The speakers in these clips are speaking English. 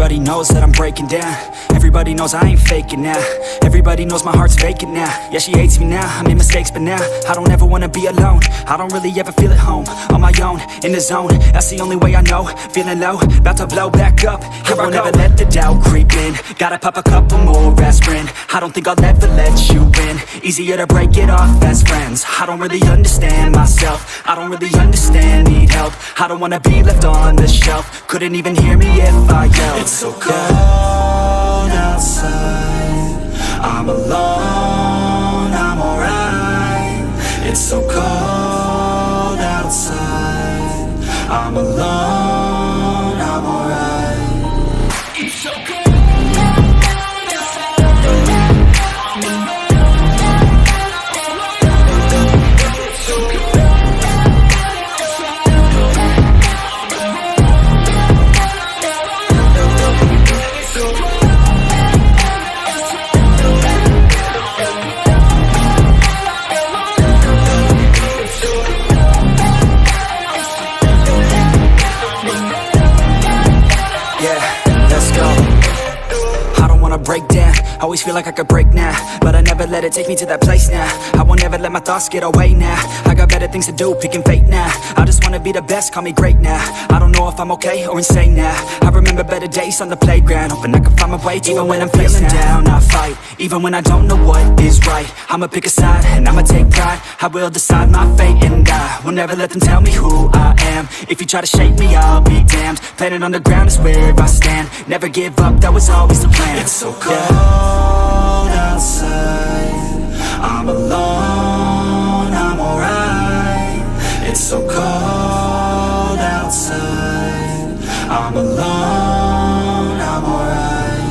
Everybody knows that I'm breaking down. Everybody knows I ain't faking now. Everybody knows my heart's vacant now. Yeah, she hates me now, I made mistakes but now I don't ever wanna be alone. I don't really ever feel at home. On my own, in the zone, that's the only way I know. Feeling low, about to blow back up. Here I won't ever let the doubt creep in. Gotta pop a couple more aspirin. I don't think I'll ever let you in. Easier to break it off as friends. I don't really understand myself. I don't really understand, need help. I don't wanna be left on the shelf. Couldn't even hear me if I yelled. It's so cold outside, I'm alone, I'm alright. It's so cold outside, I'm alone, I'm alright. It's so cold. Break down, always feel like I could break now, but I never let it take me to that place now. I won't ever let my thoughts get away now. I got better things to do, picking fate now. I just wanna be the best, call me great now. I don't know if I'm okay or insane now. I remember better days on the playground, hoping I can find my way. Even when I'm feeling down, I fight. Even when I don't know what is right, I'ma pick a side and I'ma take pride. I will decide my fate and I will never let them tell me who I am. If you try to shake me, I'll be damned. Planet on the ground is where I stand. Never give up, that was always the plan. It's so cold outside, I'm alone, I'm alright. It's so cold outside, I'm alone, I'm alright.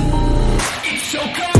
It's so cold.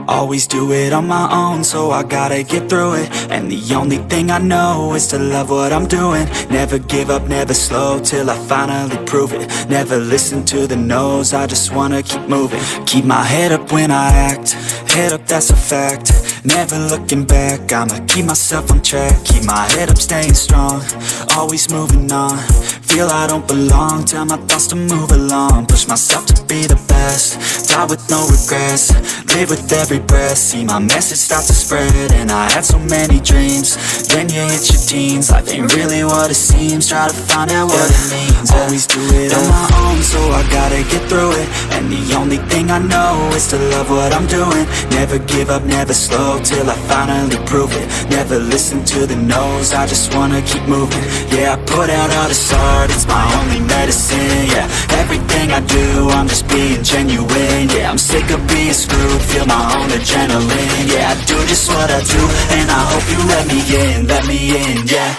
Always do it on my own, so I gotta get through it. And the only thing I know is to love what I'm doing. Never give up, never slow, till I finally prove it. Never listen to the no's, I just wanna keep moving. Keep my head up when I act, head up, that's a fact. Never looking back, I'ma keep myself on track. Keep my head up, staying strong, always moving on. Feel I don't belong, tell my thoughts to move along. Push myself to be the best, die with no regrets. Live with every breath, see my message start to spread. And I had so many dreams, then you hit your teens. Life ain't really what it seems, try to find out what it means. Always do it on my own, so I gotta get through it. And the only thing I know is to love what I'm doing. Never give up, never slow, till I finally prove it. Never listen to the no's, I just wanna keep moving. Yeah, I put out all this art, it's my only medicine. Yeah, everything I do, I'm just being genuine. Yeah, I'm sick of being screwed, feel my own adrenaline. Yeah, I do just what I do, and I hope you let me in, yeah.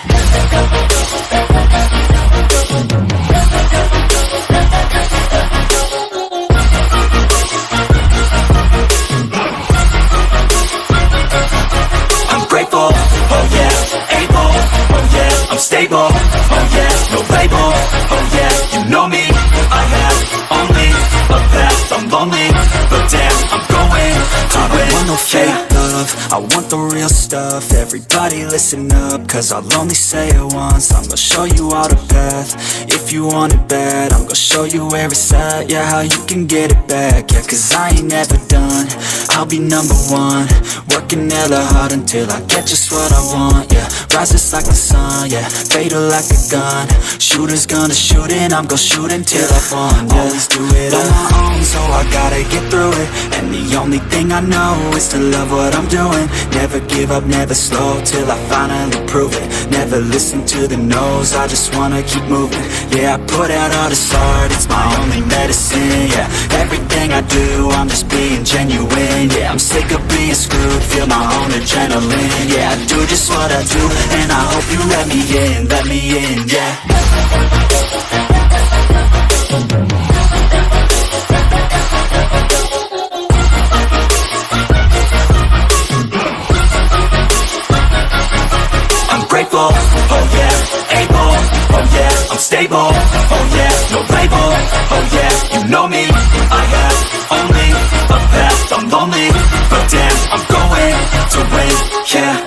I'm grateful, oh yeah, able, oh yeah, I'm stable, oh yeah, no label, oh yeah, you know me, I have only a path, I'm lonely, but damn, I'm going to win. I don't want no fake love, I want the real stuff. Everybody listen up, cause I'll only say it once. I'm gonna show you all the path, if you want it bad. I'm gonna show you where it's at, yeah, how you can get it back. Yeah, cause I ain't never done, I'll be number one, working hella hard until I get just what I want, yeah. Rises like the sun, yeah, fatal like a gun. Shooters gonna shoot and I'm gon' shoot until I fall, yeah. Always do it on my own, so I gotta get through it. And the only thing I know is to love what I'm doing. Never give up, never slow, till I finally prove it. Never listen to the no's, I just wanna keep moving. Yeah, I put out all this art, it's my only medicine, yeah. Everything I do, I'm just being genuine, yeah. I'm sick of being screwed, feel my own adrenaline, yeah. I do just what I do, and I hope you let me in, yeah. I'm grateful, oh yeah, able, oh yeah, I'm stable, oh yeah, no label, oh yeah, you know me, I have only a path, I'm lonely, but damn, I'm going to win, yeah.